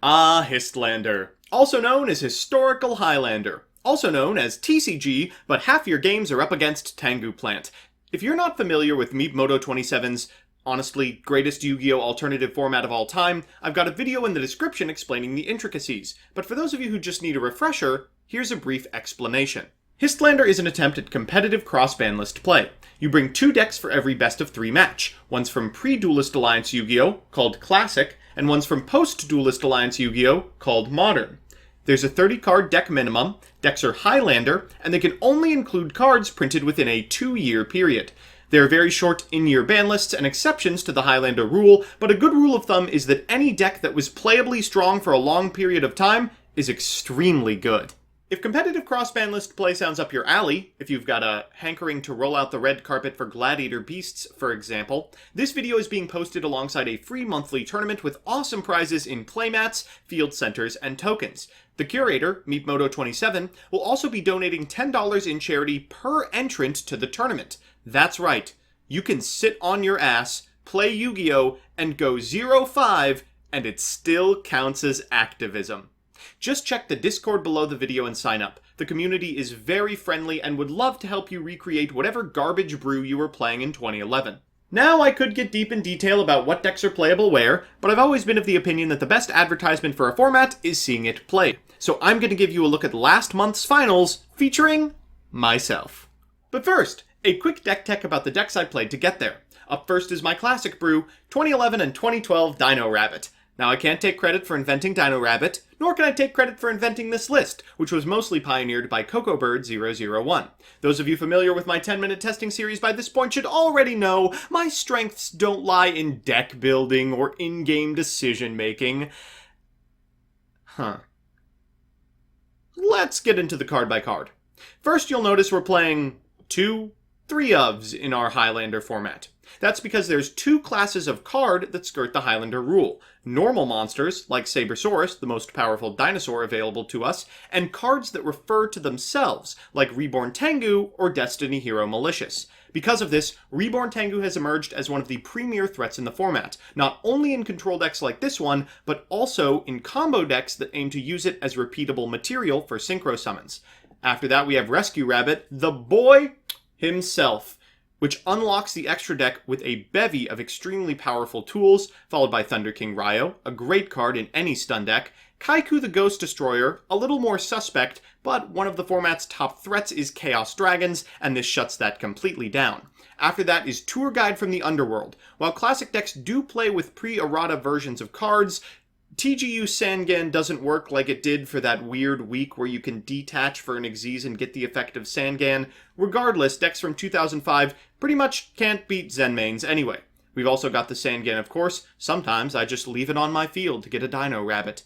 Histlander, also known as Historical Highlander, also known as TCG, but half your games are up against Tengu Plant. If you're not familiar with Miyamoto 27's honestly greatest Yu-Gi-Oh! Alternative format of all time, I've got a video in the description explaining the intricacies, but for those of you who just need a refresher, here's a brief explanation. Histlander is an attempt at competitive cross-banlist play. You bring 2 decks for every best-of-3 match. One's from pre-Duelist Alliance Yu-Gi-Oh! Called Classic, and one's from post-Duelist Alliance Yu-Gi-Oh! Called Modern. There's a 30-card deck minimum, decks are Highlander, and they can only include cards printed within a 2-year period. There are very short in-year ban lists and exceptions to the Highlander rule, but a good rule of thumb is that any deck that was playably strong for a long period of time is extremely good. If competitive cross-ban list play sounds up your alley, if you've got a hankering to roll out the red carpet for Gladiator Beasts, for example, this video is being posted alongside a free monthly tournament with awesome prizes in playmats, field centers, and tokens. The curator, Miyamoto27, will also be donating $10 in charity per entrant to the tournament. That's right, you can sit on your ass, play Yu-Gi-Oh! And go 0-5, and it still counts as activism. Just check the Discord below the video and sign up. The community is very friendly and would love to help you recreate whatever garbage brew you were playing in 2011. Now, I could get deep in detail about what decks are playable where, but I've always been of the opinion that the best advertisement for a format is seeing it played. So I'm going to give you a look at last month's finals, featuring myself. But first, a quick deck tech about the decks I played to get there. Up first is my classic brew, 2011 and 2012 Dino Rabbit. Now, I can't take credit for inventing Dino Rabbit, nor can I take credit for inventing this list, which was mostly pioneered by CocoBird001. Those of you familiar with my 10-minute testing series by this point should already know my strengths don't lie in deck building or in-game decision-making. Let's get into the card by card. First, you'll notice we're playing 2 3-ofs in our Highlander format. That's because there's 2 classes of card that skirt the Highlander rule. Normal monsters, like Sabersaurus, the most powerful dinosaur available to us, and cards that refer to themselves, like Reborn Tengu or Destiny Hero Malicious. Because of this, Reborn Tengu has emerged as one of the premier threats in the format, not only in control decks like this one, but also in combo decks that aim to use it as repeatable material for synchro summons. After that, we have Rescue Rabbit, the boy himself, which unlocks the extra deck with a bevy of extremely powerful tools, followed by Thunder King Ryo, a great card in any stun deck, Kaiku the Ghost Destroyer, a little more suspect, but one of the format's top threats is Chaos Dragons, and this shuts that completely down. After that is Tour Guide from the Underworld. While classic decks do play with pre-errata versions of cards, TGU Sangan doesn't work like it did for that weird week where you can detach for an Xyz and get the effect of Sangan. Regardless, decks from 2005 pretty much can't beat Zenmains anyway. We've also got the Sangan, of course. Sometimes I just leave it on my field to get a Dino Rabbit.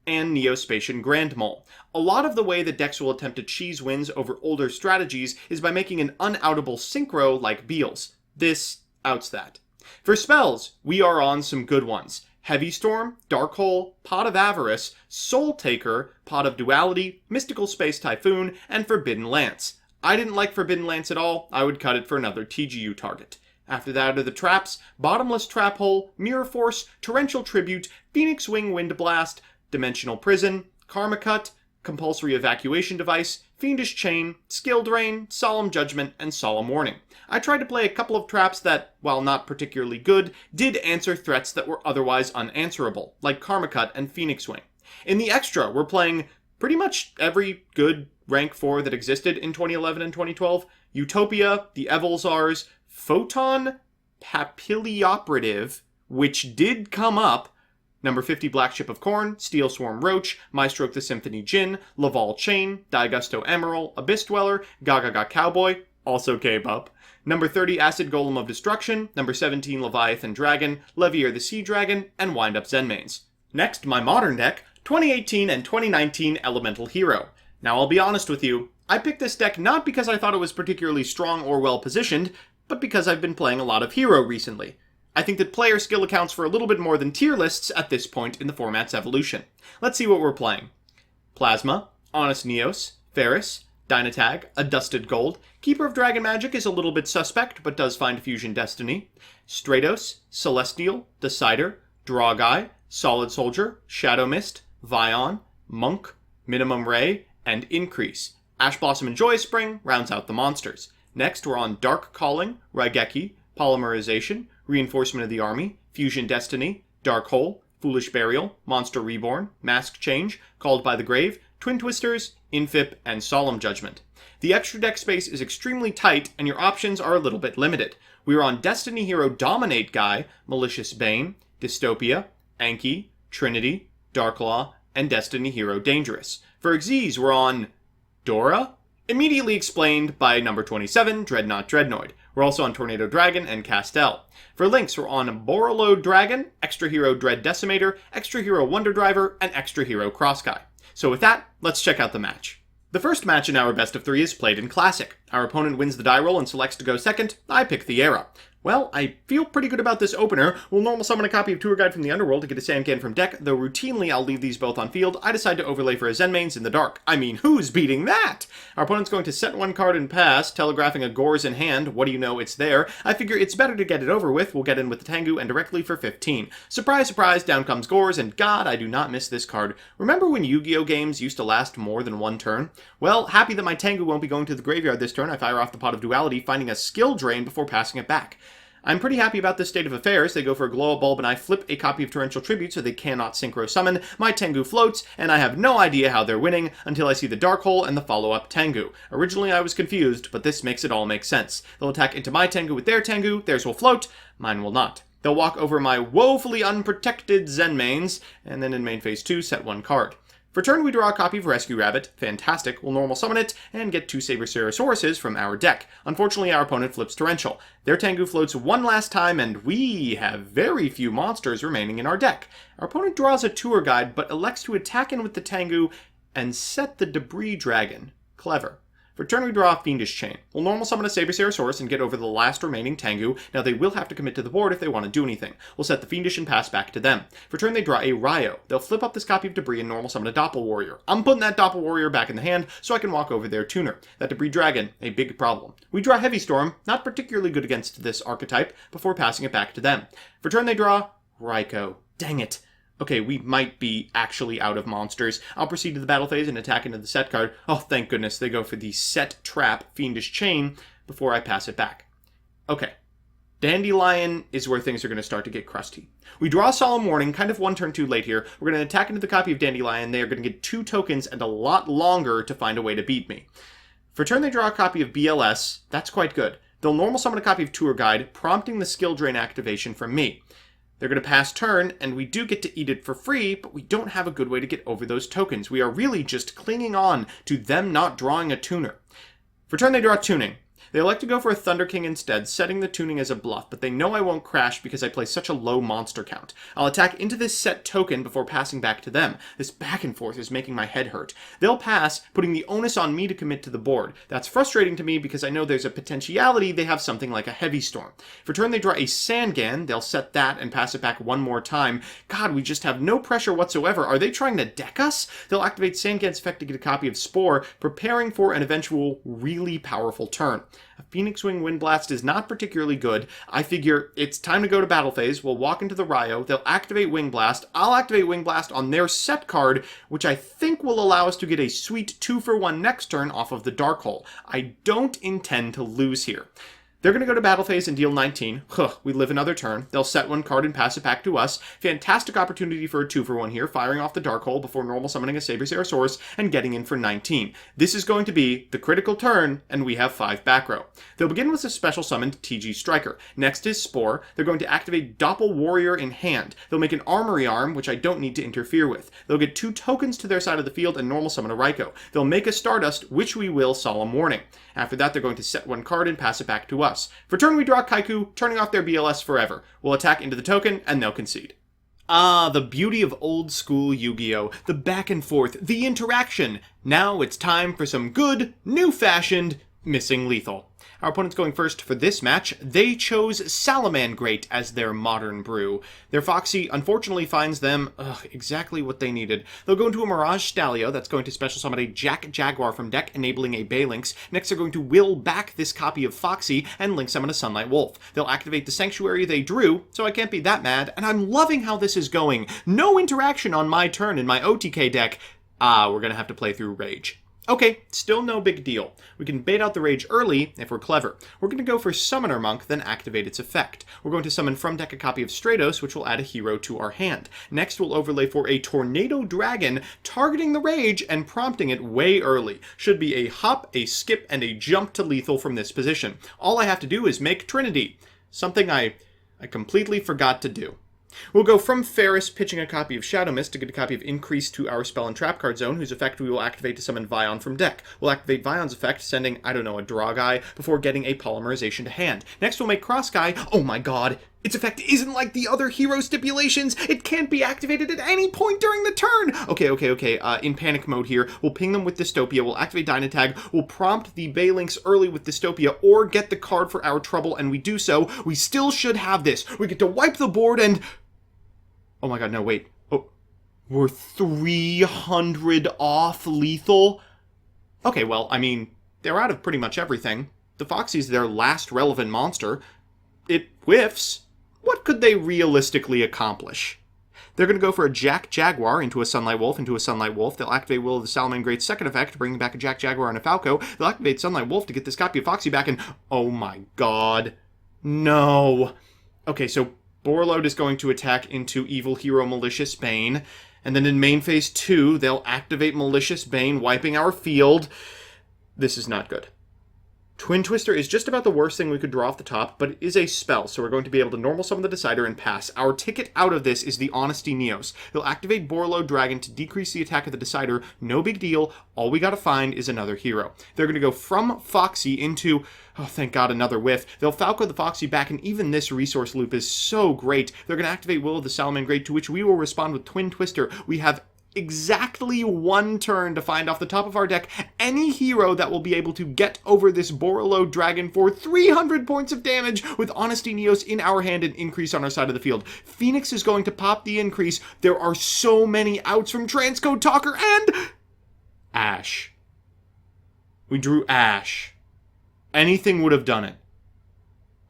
And Neospatian Grand Mole. A lot of the way that decks will attempt to cheese wins over older strategies is by making an unoutable synchro like Beals. This outs that. For spells, we are on some good ones. Heavy Storm, Dark Hole, Pot of Avarice, Soul Taker, Pot of Duality, Mystical Space Typhoon, and Forbidden Lance. I didn't like Forbidden Lance at all. I would cut it for another TGU target. After that are the traps, Bottomless Trap Hole, Mirror Force, Torrential Tribute, Phoenix Wing Wind Blast, Dimensional Prison, Karma Cut, Compulsory Evacuation Device, Fiendish Chain, Skill Drain, Solemn Judgment, and Solemn Warning. I tried to play a couple of traps that, while not particularly good, did answer threats that were otherwise unanswerable, like Karma Cut and Phoenix Wing. In the extra, we're playing pretty much every good rank 4 that existed in 2011 and 2012. Utopia, the Evolzars, Photon Papillioperative, which did come up, Number 50 Black Ship of Corn, Steel Swarm Roach, Maestroke the Symphony Djinn, Laval Chain, Daigusto Emerald, Abyss Dweller, Gaga Cowboy, also came up. Number 30 Acid Golem of Destruction, number 17 Leviathan Dragon, Levier the Sea Dragon, and Wind Up Zenmains. Next, my modern deck, 2018 and 2019 Elemental Hero. Now I'll be honest with you, I picked this deck not because I thought it was particularly strong or well positioned, but because I've been playing a lot of Hero recently. I think that player skill accounts for a little bit more than tier lists at this point in the format's evolution. Let's see what we're playing. Plasma, Honest Neos, Ferris, Dynatag, a Dusted Gold, Keeper of Dragon Magic is a little bit suspect, but does find Fusion Destiny, Stratos, Celestial, Decider, Draw Guy, Solid Soldier, Shadow Mist, Vion, Monk, Minimum Ray, and Increase. Ash Blossom and Joyous Spring rounds out the monsters. Next, we're on Dark Calling, Raigeki, Polymerization, Reinforcement of the Army, Fusion Destiny, Dark Hole, Foolish Burial, Monster Reborn, Mask Change, Called by the Grave, Twin Twisters, Infip, and Solemn Judgment. The extra deck space is extremely tight, and your options are a little bit limited. We are on Destiny Hero Dominate Guy, Malicious Bane, Dystopia, Anki, Trinity, Darklaw, and Destiny Hero Dangerous. For Xyz, we're on Dora, immediately explained by number 27, Dreadnought Dreadnoid. We're also on Tornado Dragon and Castel. For Lynx, we're on Borreload Dragon, Extra Hero Dread Decimator, Extra Hero Wonder Driver, and Extra Hero Cross Guy. So with that, let's check out the match. The first match in our best of 3 is played in Classic. Our opponent wins the die roll and selects to go second. I pick the Era. Well, I feel pretty good about this opener. We'll normal summon a copy of Tour Guide from the Underworld to get a Sandcan from deck, though routinely I'll leave these both on field. I decide to overlay for a Zenmanes in the dark. I mean, who's beating that? Our opponent's going to set one card and pass, telegraphing a Gores in hand. What do you know, it's there. I figure it's better to get it over with. We'll get in with the Tengu and directly for 15. Surprise, surprise, down comes Gores, and God, I do not miss this card. Remember when Yu-Gi-Oh games used to last more than one turn? Well, happy that my Tengu won't be going to the graveyard this turn. I fire off the Pot of Duality, finding a skill drain before passing it back. I'm pretty happy about this state of affairs. They go for a Glow-Up Bulb and I flip a copy of Torrential Tribute so they cannot Synchro Summon. My Tengu floats, and I have no idea how they're winning until I see the Dark Hole and the follow-up Tengu. Originally I was confused, but this makes it all make sense. They'll attack into my Tengu with their Tengu, theirs will float, mine will not. They'll walk over my woefully unprotected Zenmanes, and then in main phase 2, set one card. For turn, we draw a copy of Rescue Rabbit. Fantastic. We'll normal summon it and get 2 Saber-Cerasauruses from our deck. Unfortunately, our opponent flips Torrential. Their Tengu floats one last time, and we have very few monsters remaining in our deck. Our opponent draws a Tour Guide, but elects to attack in with the Tengu and set the Debris Dragon. Clever. For turn, we draw a Fiendish Chain. We'll normal summon a Saber-Cerasauruses and get over the last remaining Tengu. Now, they will have to commit to the board if they want to do anything. We'll set the Fiendish and pass back to them. For turn, they draw a Ryo. They'll flip up this copy of Debris and normal summon a Doppel Warrior. I'm putting that Doppel Warrior back in the hand so I can walk over their tuner. That Debris Dragon, a big problem. We draw Heavy Storm, not particularly good against this archetype, before passing it back to them. For turn, they draw Raikou. Dang it. Okay, we might be actually out of monsters. I'll proceed to the battle phase and attack into the set card. Oh, thank goodness, they go for the Set Trap Fiendish Chain before I pass it back. Okay, Dandelion is where things are going to start to get crusty. We draw Solemn Warning, kind of one turn too late here. We're going to attack into the copy of Dandelion. They are going to get 2 tokens and a lot longer to find a way to beat me. For turn, they draw a copy of BLS. That's quite good. They'll normal summon a copy of Tour Guide, prompting the Skill Drain activation from me. They're going to pass turn, and we do get to eat it for free, but we don't have a good way to get over those tokens. We are really just clinging on to them not drawing a tuner. For turn, they draw Tuning. They elect to go for a Thunder King instead, setting the tuning as a bluff, but they know I won't crash because I play such a low monster count. I'll attack into this set token before passing back to them. This back and forth is making my head hurt. They'll pass, putting the onus on me to commit to the board. That's frustrating to me because I know there's a potentiality they have something like a Heavy Storm. For turn, they draw a Sandgan. They'll set that and pass it back one more time. God, we just have no pressure whatsoever. Are they trying to deck us? They'll activate Sandgan's effect to get a copy of Spore, preparing for an eventual really powerful turn. A Phoenix Wing Wind Blast is not particularly good. I figure it's time to go to battle phase. We'll walk into the Ryo. They'll activate Wing Blast. I'll activate Wing Blast on their set card, which I think will allow us to get a sweet 2-for-1 next turn off of the Dark Hole. I don't intend to lose here. They're going to go to battle phase and deal 19. We live another turn. They'll set one card and pass it back to us. Fantastic opportunity for a 2-for-1 here, firing off the Dark Hole before normal summoning a Saber-Cerasauruses and getting in for 19. This is going to be the critical turn, and we have 5 back row. They'll begin with a special summoned TG Striker. Next is Spore. They're going to activate Doppel Warrior in hand. They'll make an Armory Arm, which I don't need to interfere with. They'll get 2 tokens to their side of the field and normal summon a Raikou. They'll make a Stardust, which we will Solemn Warning. After that, they're going to set one card and pass it back to us. For turn, we draw Kaiku, turning off their BLS forever. We'll attack into the token, and they'll concede. Ah, the beauty of old school Yu-Gi-Oh! The back and forth, the interaction. Now it's time for some good, new-fashioned Missing Lethal. Our opponent's going first for this match. They chose Salamangrate as their modern brew. Their Foxy unfortunately finds them exactly what they needed. They'll go into a Mirage Stalio that's going to special summon a Jack Jaguar from deck, enabling a Baylynx. Next, they're going to will back this copy of Foxy and link summon a Sunlight Wolf. They'll activate the Sanctuary they drew, so I can't be that mad, and I'm loving how this is going. No interaction on my turn in my OTK deck. We're gonna have to play through Rage. Okay, still no big deal. We can bait out the Rage early if we're clever. We're going to go for Summoner Monk, then activate its effect. We're going to summon from deck a copy of Stratos, which will add a hero to our hand. Next, we'll overlay for a Tornado Dragon, targeting the Rage and prompting it way early. Should be a hop, a skip, and a jump to lethal from this position. All I have to do is make Trinity, something I completely forgot to do. We'll go from Ferris, pitching a copy of Shadow Mist to get a copy of Increase to our Spell and Trap card zone, whose effect we will activate to summon Vion from deck. We'll activate Vion's effect, sending, I don't know, a draw guy, before getting a Polymerization to hand. Next we'll make Cross Guy. Oh my god! Its effect isn't like the other hero stipulations! It can't be activated at any point during the turn! Okay. In panic mode here, we'll ping them with Dystopia, we'll activate Dynatag, we'll prompt the Baylynx early with Dystopia, or get the card for our trouble, and we do so. We still should have this. We get to wipe the board and... Oh my god, no, wait. Oh, we're 300 off lethal? Okay, well, I mean, they're out of pretty much everything. The Foxy's their last relevant monster. It whiffs. What could they realistically accomplish? They're going to go for a Jack Jaguar into a Sunlight Wolf into a Sunlight Wolf. They'll activate Will of the Salamangrate's second effect, bringing back a Jack Jaguar and a Falco. They'll activate Sunlight Wolf to get this copy of Foxy back, and oh my god. No. Okay, so Borreload is going to attack into Evil Hero Malicious Bane, and then in main phase 2, they'll activate Malicious Bane, wiping our field. This is not good. Twin Twister is just about the worst thing we could draw off the top, but it is a spell, so we're going to be able to normal summon the Decider and pass. Our ticket out of this is the Honesty Neos. He'll activate Borreload Dragon to decrease the attack of the Decider. No big deal. All we gotta find is another hero. They're gonna go from Foxy into... Oh, thank god, another whiff. They'll Falco the Foxy back, and even this resource loop is so great. They're gonna activate Will of the Salamangrate, to which we will respond with Twin Twister. We have exactly one turn to find off the top of our deck any hero that will be able to get over this Borreload Dragon for 300 points of damage with Honesty Neos in our hand and Increase on our side of the field. Phoenix is going to pop the Increase. There are so many outs from Transcode Talker and... Ash. We drew Ash. Anything would have done it.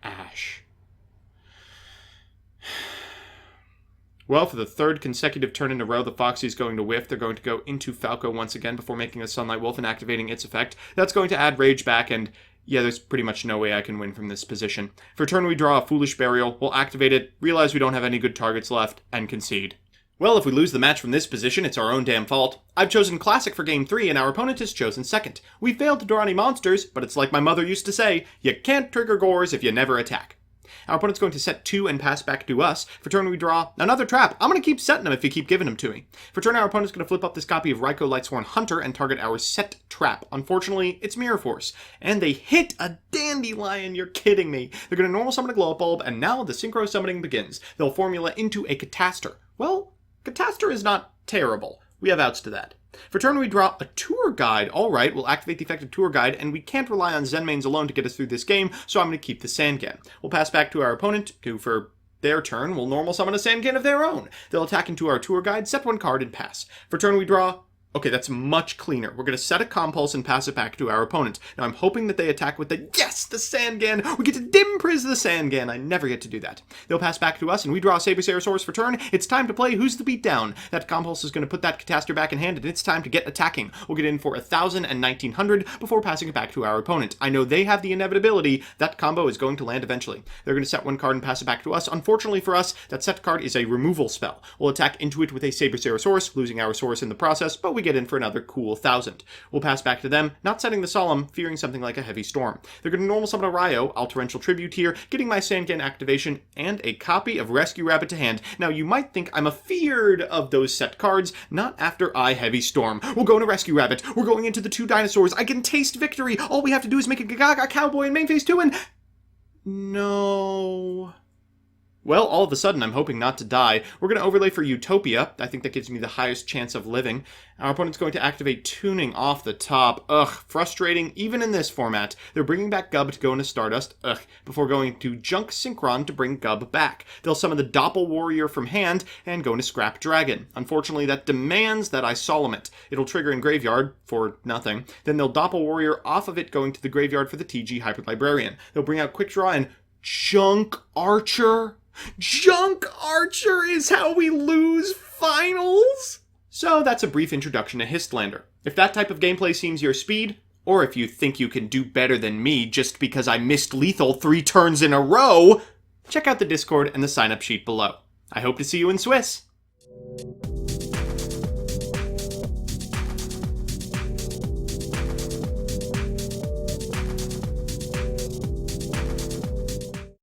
Ash. Well, for the third consecutive turn in a row, the Foxy's going to whiff. They're going to go into Falco once again before making a Sunlight Wolf and activating its effect. That's going to add Rage back, and yeah, there's pretty much no way I can win from this position. For turn we draw a Foolish Burial, we'll activate it, realize we don't have any good targets left, and concede. Well, if we lose the match from this position, it's our own damn fault. I've chosen Classic for Game 3, and our opponent has chosen Second. We failed to draw any monsters, but it's like my mother used to say, you can't trigger Gores if you never attack. Our opponent's going to set 2 and pass back to us. For turn we draw another trap. I'm going to keep setting them if you keep giving them to me. For turn our opponent's going to flip up this copy of Raikou Lightsworn Hunter and target our set trap. Unfortunately, it's Mirror Force. And they hit a Dandelion, you're kidding me. They're going to normal summon a Glow Up Bulb, and now the Synchro Summoning begins. They'll formula into a Catastor. Well, Catastor is not terrible. We have outs to that. For turn we draw a Tour Guide. Alright, we'll activate the effect of Tour Guide, and we can't rely on Zenmaines alone to get us through this game, so I'm going to keep the Sangan. We'll pass back to our opponent, who for their turn will normal summon a Sangan of their own. They'll attack into our Tour Guide, set 1 card, and pass. For turn we draw... Okay, that's much cleaner. We're going to set a Compulse and pass it back to our opponent. Now, I'm hoping that they attack with the... Yes! The Sangan! We get to Dimpriz the Sangan! I never get to do that. They'll pass back to us, and we draw a Sabersaurus for turn. It's time to play Who's the Beatdown. That Compulse is going to put that Catastor back in hand, and it's time to get attacking. We'll get in for 1,000 and 1,900 before passing it back to our opponent. I know they have the inevitability. That combo is going to land eventually. They're going to set 1 card and pass it back to us. Unfortunately for us, that set card is a removal spell. We'll attack into it with a Sabersaurus, losing our Saurus in the process, but we get in for another cool 1,000. We'll pass back to them, not setting the Solemn, fearing something like a Heavy Storm. They're going to normal summon a Ryo, I'll Torrential Tribute here, getting my Sangan activation, and a copy of Rescue Rabbit to hand. Now, you might think I'm afeared of those set cards, not after I Heavy Storm. We'll go into Rescue Rabbit. We're going into the 2 dinosaurs. I can taste victory. All we have to do is make a Gaga Cowboy in main phase 2 and... No... Well, all of a sudden, I'm hoping not to die. We're going to overlay for Utopia. I think that gives me the highest chance of living. Our opponent's going to activate Tuning off the top. Ugh, frustrating. Even in this format, they're bringing back Gub to go into Stardust. Ugh, before going to Junk Synchron to bring Gub back. They'll summon the Doppel Warrior from hand and go into Scrap Dragon. Unfortunately, that demands that I Solemn it. It'll trigger in Graveyard for nothing. Then they'll Doppel Warrior off of it, going to the Graveyard for the TG Hybrid Librarian. They'll bring out Quick Draw and Junk Archer. Junk Archer is how we lose finals? So that's a brief introduction to Histlander. If that type of gameplay seems your speed, or if you think you can do better than me just because I missed lethal 3 turns in a row, check out the Discord and the sign-up sheet below. I hope to see you in Swiss.